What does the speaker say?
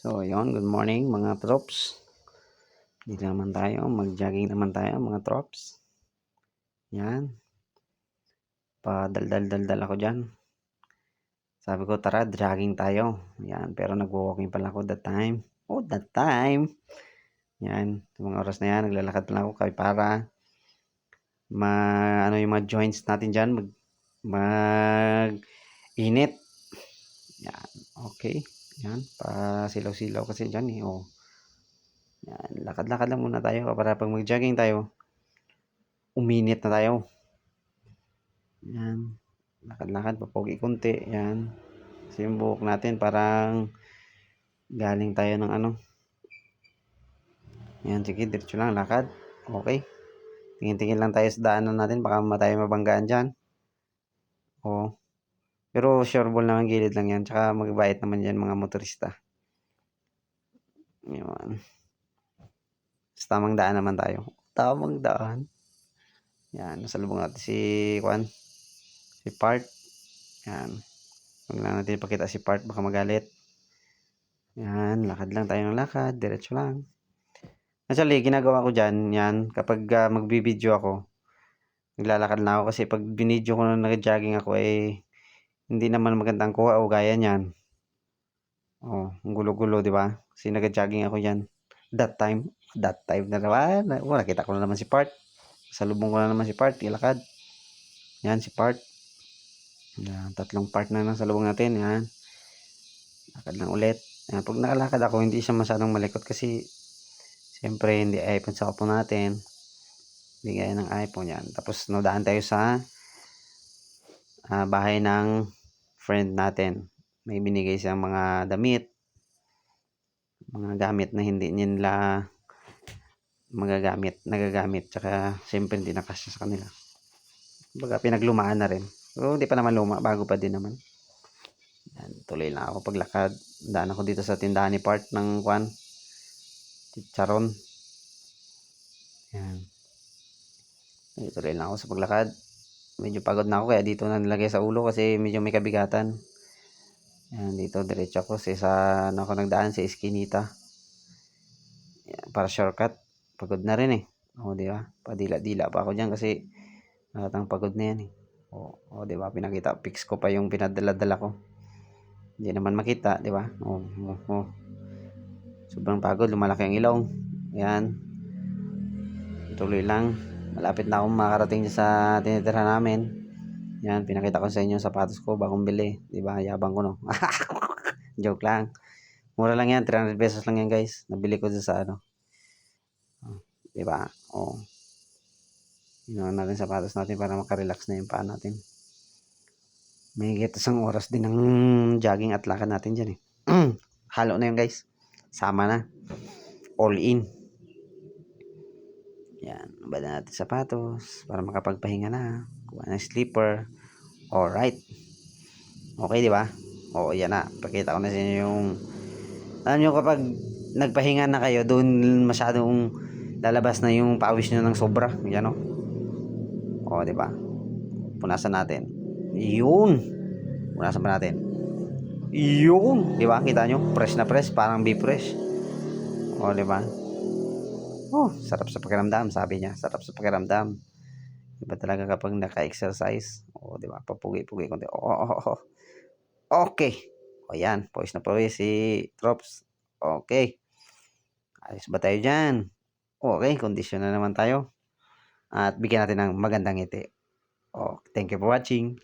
So, yun, good morning mga trops. Dito naman tayo, mag-jogging naman tayo mga trops. Yan, padaldal-daldal ako dyan. Sabi ko, tara, jogging tayo. Yan, pero nag-walking pala ako that time. Oh, that time. Yan, mga oras na yan, naglalakad pala ako para ano yung mga joints natin dyan, mag-init. Yan, okay. Yan, pasilaw-silaw kasi dyan eh. Oh. Yan, lakad-lakad lang muna tayo para pag mag-jogging tayo, uminit na tayo. Yan, lakad-lakad, papogi konti. Yan, kasi yung buhok natin parang galing tayo ng ano. Yan, sige, diretso lang, lakad. Okay, tingin-tingin lang tayo sa daanan natin, baka tayo mabanggaan dyan. Oo, pero sure ball naman, gilid lang yan, tsaka magbayad naman yan mga motorista. Yan, sa tamang daan naman tayo. Tamang daan. Yan, nasalubong natin si Juan, si Part. Yan, huwag lang natin ipakita si Part, baka magalit. Yan, lakad lang tayo ng lakad, diretso lang. Actually, ginagawa ko dyan, yan, kapag magbibideo ako, naglalakad na ako kasi pag binidyo ko na nag-jogging ako, hindi naman magandang kuha o gaya niyan. Oh, ang gulo-gulo, di ba? Kasi nag-jogging ako yan. That time na naman, nakita ko na naman si Part. Salubong ko na naman si Part, ilakad. Yan, si Part. Yan, 3 part na nang salubong natin, yan. Lakad lang ulit. Yan, pag nakalakad ako, hindi siya masyadong malikot kasi siyempre hindi iPhone sa upo natin. Hindi gaya ng iPhone yan. Tapos nadaan tayo sa bahay ng friend natin. May binigay siyang mga damit, mga gamit na hindi nila nagagamit. Tsaka siyempre hindi nakasya sa kanila. Baga pinaglumaan na rin. So hindi pa naman luma, bago pa din naman. Yan, tuloy lang ako paglakad. Daan ako dito sa tindahan ni Part ng Juan. Chicharon. Yan. Tuloy lang ako sa paglakad. Medyo pagod na ako kaya dito na nilagay sa ulo kasi medyo may kabigatan. Yan, dito diretso ako sa ako nagdaan sa Eskinita. Yan, para shortcut. Pagod na rin eh. O, di ba? Padila-dila pa ako diyan kasi natang pagod na yan eh. O di ba? Pinakita, fix ko pa yung pinadala-dala ko. Hindi naman makita, di ba? O. Sobrang pagod, lumalaki ang ilong. Yan. Tuloy lang. Malapit na akong makarating sa tinitirahan namin. Yan, pinakita ko sa inyo yung sapatos ko, bagong bili. Diba? Yabang ko, no? Joke lang. Mura lang yan, 300 pesos lang yan, guys. Nabili ko sa ano. Diba? O. Ginawa natin sapatos natin para makarelax na yung paa natin. May isang oras din ng jogging at lakad natin dyan eh. Halo na yun, guys. Sama na. All in. Yan, bala natin sapatos para makapagpahinga na. Kuha ng sleeper. Alright. Okay, di ba? Oo, yan na. Pakita ko na sa inyo yung alam nyo kapag nagpahinga na kayo, doon masyadong lalabas na yung pawis nyo ng sobra. Yan o. O, di ba? Punasan natin. Yun. Punasan pa natin. Yun. Di ba? Kita nyo? Fresh na fresh. Parang be fresh. O, di ba? Oh, sarap sa pakiramdam, sabi niya. Sarap sa pakiramdam. Iba talaga kapag naka-exercise. O, di ba? Papugi-pugi konti. Oh. Okay. O, yan. Pawis na pawis si Trops. Okay. Ayos ba tayo dyan? Okay, kondisyon na naman tayo. At bigyan natin ng magandang ngiti. Oh, thank you for watching.